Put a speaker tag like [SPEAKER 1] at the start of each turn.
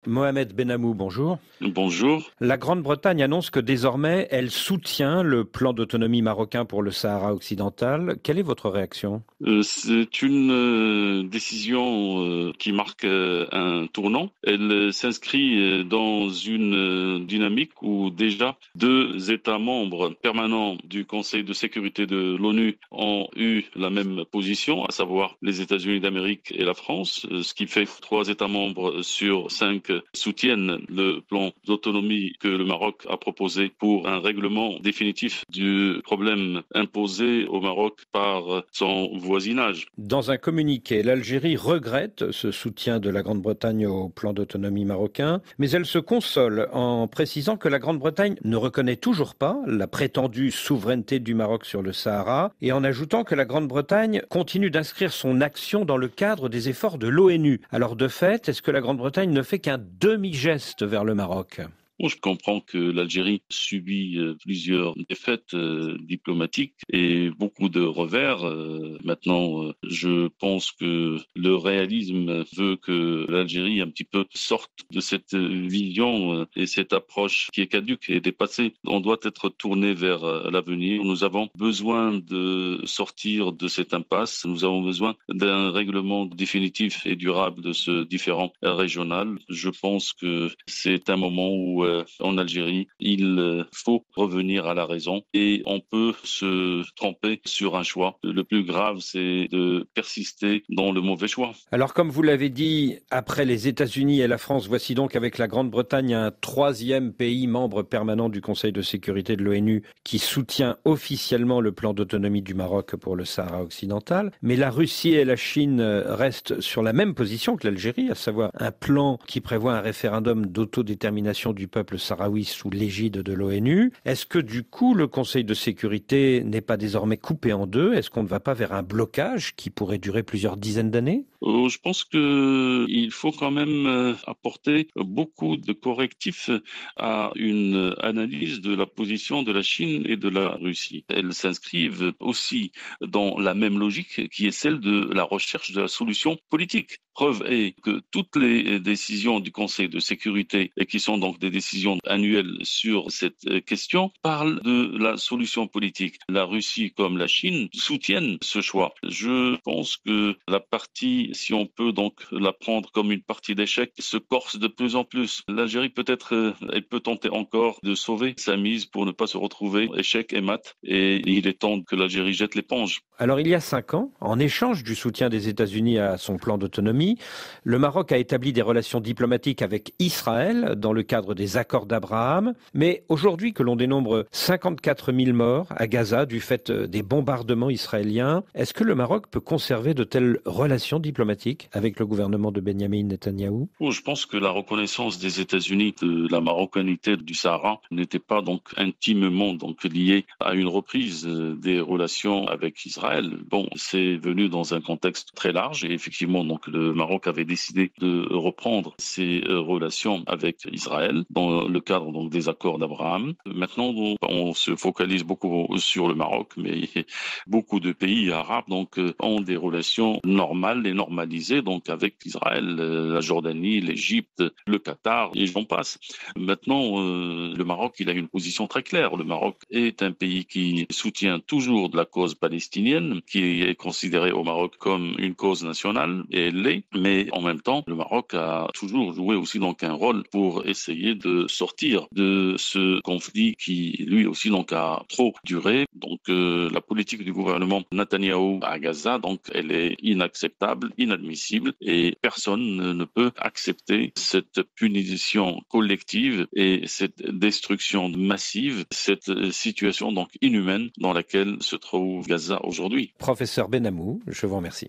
[SPEAKER 1] Mohamed Benamou, bonjour.
[SPEAKER 2] Bonjour.
[SPEAKER 1] La Grande-Bretagne annonce que désormais, elle soutient le plan d'autonomie marocain pour le Sahara occidental. Quelle est votre réaction ?
[SPEAKER 2] C'est une décision qui marque un tournant. Elle s'inscrit dans une dynamique où déjà 2 États membres permanents du Conseil de sécurité de l'ONU ont eu la même position, à savoir les États-Unis d'Amérique et la France, ce qui fait que 3 États membres sur 5 soutiennent le plan d'autonomie que le Maroc a proposé pour un règlement définitif du problème imposé au Maroc par son voisinage.
[SPEAKER 1] Dans un communiqué, l'Algérie regrette ce soutien de la Grande-Bretagne au plan d'autonomie marocain, mais elle se console en précisant que la Grande-Bretagne ne reconnaît toujours pas la prétendue souveraineté du Maroc sur le Sahara et en ajoutant que la Grande-Bretagne continue d'inscrire son action dans le cadre des efforts de l'ONU. Alors de fait, est-ce que la Grande-Bretagne ne fait qu'un demi-geste vers le Maroc ?
[SPEAKER 2] Bon, je comprends que l'Algérie subit plusieurs défaites diplomatiques et beaucoup de revers. Maintenant, je pense que le réalisme veut que l'Algérie un petit peu sorte de cette vision et cette approche qui est caduque et dépassée. On doit être tourné vers l'avenir. Nous avons besoin de sortir de cette impasse. Nous avons besoin d'un règlement définitif et durable de ce différend régional. Je pense que c'est un moment où en Algérie, il faut revenir à la raison et on peut se tromper sur un choix. Le plus grave, c'est de persister dans le mauvais choix.
[SPEAKER 1] Alors, comme vous l'avez dit, après les États-Unis et la France, voici donc avec la Grande-Bretagne un 3e pays membre permanent du Conseil de sécurité de l'ONU qui soutient officiellement le plan d'autonomie du Maroc pour le Sahara occidental. Mais la Russie et la Chine restent sur la même position que l'Algérie, à savoir un plan qui prévoit un référendum d'autodétermination du peuple sahraoui sous l'égide de l'ONU. Est-ce que du coup, le Conseil de sécurité n'est pas désormais coupé en deux ? Est-ce qu'on ne va pas vers un blocage qui pourrait durer plusieurs dizaines d'années ?
[SPEAKER 2] Je pense qu'il faut quand même apporter beaucoup de correctifs à une analyse de la position de la Chine et de la Russie. Elles s'inscrivent aussi dans la même logique qui est celle de la recherche de la solution politique. Preuve est que toutes les décisions du Conseil de sécurité, et qui sont donc des décisions annuelles sur cette question, parlent de la solution politique. La Russie comme la Chine soutiennent ce choix. Je pense que la partie, si on peut donc la prendre comme une partie d'échec, se corse de plus en plus. L'Algérie peut-être, elle peut tenter encore de sauver sa mise pour ne pas se retrouver échec et mat. Et il est temps que l'Algérie jette l'éponge.
[SPEAKER 1] Alors il y a 5 ans, en échange du soutien des États-Unis à son plan d'autonomie, le Maroc a établi des relations diplomatiques avec Israël dans le cadre des accords d'Abraham. Mais aujourd'hui que l'on dénombre 54 000 morts à Gaza du fait des bombardements israéliens, est-ce que le Maroc peut conserver de telles relations diplomatiques avec le gouvernement de Benyamin Netanyahou ?
[SPEAKER 2] Je pense que la reconnaissance des États-Unis de la marocanité du Sahara n'était pas donc intimement donc liée à une reprise des relations avec Israël. Bon, c'est venu dans un contexte très large et effectivement donc le Maroc avait décidé de reprendre ses relations avec Israël dans le cadre donc des accords d'Abraham. Maintenant, on se focalise beaucoup sur le Maroc, mais beaucoup de pays arabes donc ont des relations normales et normalisées donc avec Israël, la Jordanie, l'Égypte, le Qatar et j'en passe. Maintenant, le Maroc, il a une position très claire. Le Maroc est un pays qui soutient toujours de la cause palestinienne, qui est considérée au Maroc comme une cause nationale, et elle l'est, mais en même temps, le Maroc a toujours joué aussi donc un rôle pour essayer de sortir de ce conflit qui lui aussi donc a trop duré. Donc la politique du gouvernement Netanyahou à Gaza, donc elle est inacceptable, inadmissible, et personne ne peut accepter cette punition collective et cette destruction massive, cette situation donc inhumaine dans laquelle se trouve Gaza aujourd'hui.
[SPEAKER 1] Professeur Benamou, je vous remercie.